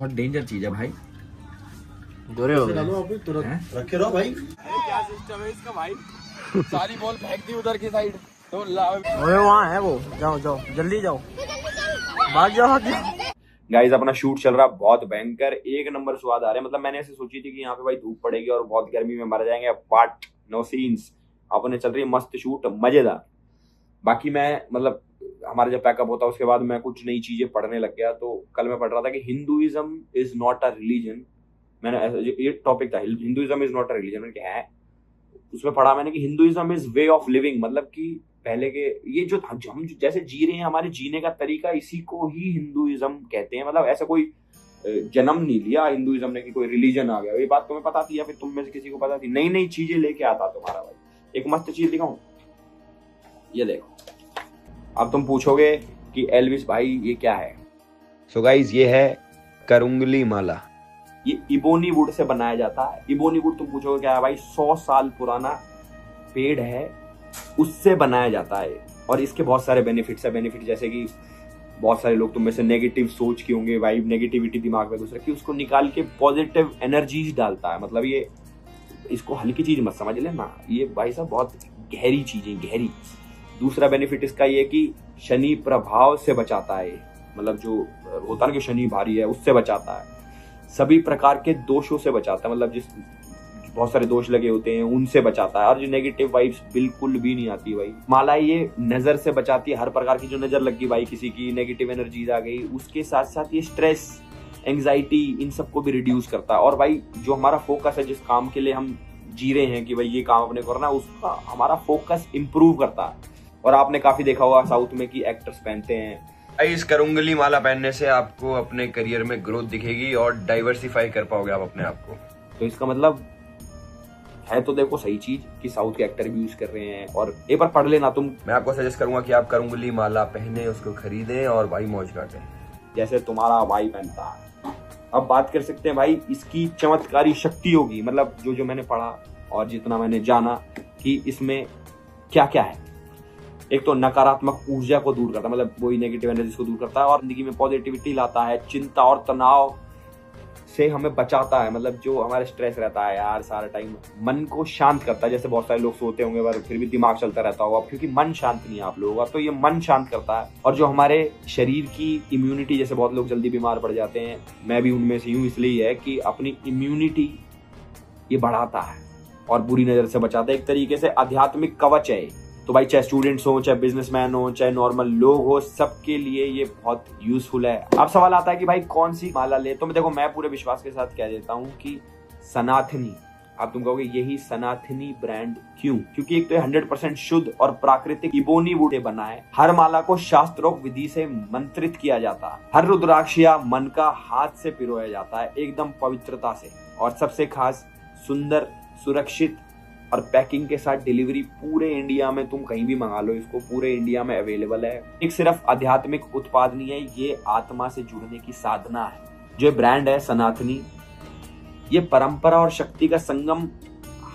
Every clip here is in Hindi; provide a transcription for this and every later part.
बहुत डेंजर चीज है भाई। गोरे हो गए। रखे रहो भाई। क्या सिस्टम है इसका भाई? सारी बॉल फेंक दी उधर की साइड तो वहाँ है वो, जाओ जाओ जल्दी जाओ, भाग जाओ। गाइस अपना शूट चल रहा, बहुत भयंकर एक नंबर स्वाद आ रहे हैं। मतलब मैंने ऐसे सोची थी कि यहाँ पे भाई धूप पड़ेगी और बहुत गर्मी में मर जाएंगे, पार्ट नो सीन्स अपने चल रही है, मस्त शूट मजेदार। बाकी मैं मतलब हमारा जब पैकअप होता है उसके बाद मैं कुछ नई चीजें पढ़ने लग गया। तो कल मैं पढ़ रहा था कि Hinduism is not a religion. मैंने ये टॉपिक था, Hinduism is not a religion, क्या है उसमें पढ़ा मैंने कि Hinduism is way of living. मतलब कि पहले के ये जो हम जैसे जी रहे हैं, हमारे जीने का तरीका, इसी को ही हिंदुइज्म कहते हैं। मतलब ऐसा कोई जन्म नहीं लिया हिंदुइज्म ने कि कोई रिलीजन आ गया। ये बात तुम्हें पता थी या फिर तुम में से किसी को पता थी? नई नई चीजें लेके आता तुम्हारा भाई। एक मस्त चीज दिखाऊं, ये देखो। अब तुम पूछोगे कि एल्विस भाई ये क्या है? सो गाइस ये है करुंगली माला। ये इबोनी वुड से बनाया जाता है। इबोनी वुड तुम पूछोगे क्या है भाई? 100 साल पुराना पेड़ है, उससे बनाया जाता है। और इसके बहुत सारे बेनिफिट्स है। बेनिफिट जैसे कि बहुत सारे लोग तुम में से नेगेटिव सोच के होंगे, वाइब नेगेटिविटी दिमाग में घुस रखी, उसको निकाल के पॉजिटिव एनर्जीज डालता है। मतलब ये इसको हल्की चीज मत समझ लेना, ये भाई साहब बहुत गहरी चीज है, गहरी। दूसरा बेनिफिट इसका ये कि शनि प्रभाव से बचाता है। मतलब जो होता है ना कि शनि भारी है, उससे बचाता है। सभी प्रकार के दोषों से बचाता है। मतलब जिस बहुत सारे दोष लगे होते हैं उनसे बचाता है। और जो नेगेटिव वाइब्स बिल्कुल भी नहीं आती भाई। माला ये नजर से बचाती है, हर प्रकार की जो नजर लगी भाई, किसी की नेगेटिव एनर्जीज आ गई, उसके साथ साथ ये स्ट्रेस, एंग्जाइटी, इन सबको भी रिड्यूस करता है। और भाई जो हमारा फोकस है, जिस काम के लिए हम जी रहे हैं कि भाई ये काम अपने करना, उसका हमारा फोकस इंप्रूव करता है। और आपने काफी देखा होगा साउथ में कि एक्टर्स पहनते हैं। इस करुंगली माला पहनने से आपको अपने करियर में ग्रोथ दिखेगी और डाइवर्सिफाई कर पाओगे आप अपने आप को। तो इसका मतलब है तो देखो सही चीज कि साउथ के एक्टर भी यूज कर रहे हैं। और एक बार पढ़ लेना तुम। मैं आपको सजेस्ट करूंगा कि आप करुंगली माला पहने, उसको खरीदें और भाई मौज काटें जैसे तुम्हारा भाई पहनता है। अब बात कर सकते हैं भाई इसकी चमत्कारी शक्ति होगी। मतलब जो मैंने पढ़ा और जितना मैंने जाना कि इसमें क्या क्या है। एक तो नकारात्मक ऊर्जा को दूर करता है, मतलब वही नेगेटिव एनर्जी को दूर करता है और जिंदगी में पॉजिटिविटी लाता है। चिंता और तनाव से हमें बचाता है। मतलब जो हमारे स्ट्रेस रहता है यार सारा टाइम, मन को शांत करता है। जैसे बहुत सारे लोग सोते होंगे पर फिर भी दिमाग चलता रहता होगा, क्योंकि मन शांत नहीं है आप लोगों का, तो ये मन शांत करता है। और जो हमारे शरीर की इम्यूनिटी, जैसे बहुत लोग जल्दी बीमार पड़ जाते हैं, मैं भी उनमें से हूँ, इसलिए है कि अपनी इम्यूनिटी ये बढ़ाता है और बुरी नजर से बचाता है। एक तरीके से आध्यात्मिक कवच है। तो भाई चाहे स्टूडेंट्स हो, चाहे बिजनेसमैन हो, चाहे नॉर्मल लोग हो, सबके लिए ये बहुत यूजफुल है। अब सवाल आता है कि भाई कौन सी माला ले? तो देखो मैं पूरे विश्वास के साथ कह देता हूँ कि सनातनी। आप तुम कहोगे यही सनातनी ब्रांड क्यों? क्योंकि एक तो 100% शुद्ध और प्राकृतिक इबोनी वुड से बना है। हर माला को शास्त्रोक्त विधि से मंत्रित किया जाता है। हर रुद्राक्ष या मन का हाथ से पिरोया जाता है, एकदम पवित्रता से। और सबसे खास, सुंदर, सुरक्षित और पैकिंग के साथ डिलीवरी पूरे इंडिया में। तुम कहीं भी मंगा लो इसको, पूरे इंडिया में अवेलेबल है। एक सिर्फ आध्यात्मिक उत्पाद नहीं है, ये आत्मा से जुड़ने की साधना है। जो ब्रांड है सनातनी, ये परंपरा और शक्ति का संगम।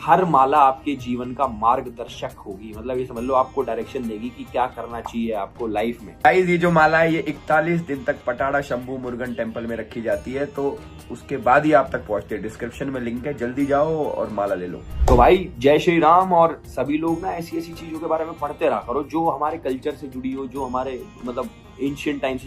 हर माला आपके जीवन का मार्गदर्शक होगी। मतलब ये समझ लो आपको डायरेक्शन देगी कि क्या करना चाहिए आपको लाइफ में। गाइस ये जो माला है ये 41 दिन तक पटाड़ा शंभू मुरुगन टेम्पल में रखी जाती है, तो उसके बाद ही आप तक पहुंचते हैं। डिस्क्रिप्शन में लिंक है, जल्दी जाओ और माला ले लो। तो भाई जय श्री राम। और सभी लोग ना ऐसी ऐसी चीजों के बारे में पढ़ते रहा करो जो हमारे कल्चर से जुड़ी हो, जो हमारे मतलब एंशिएंट टाइम से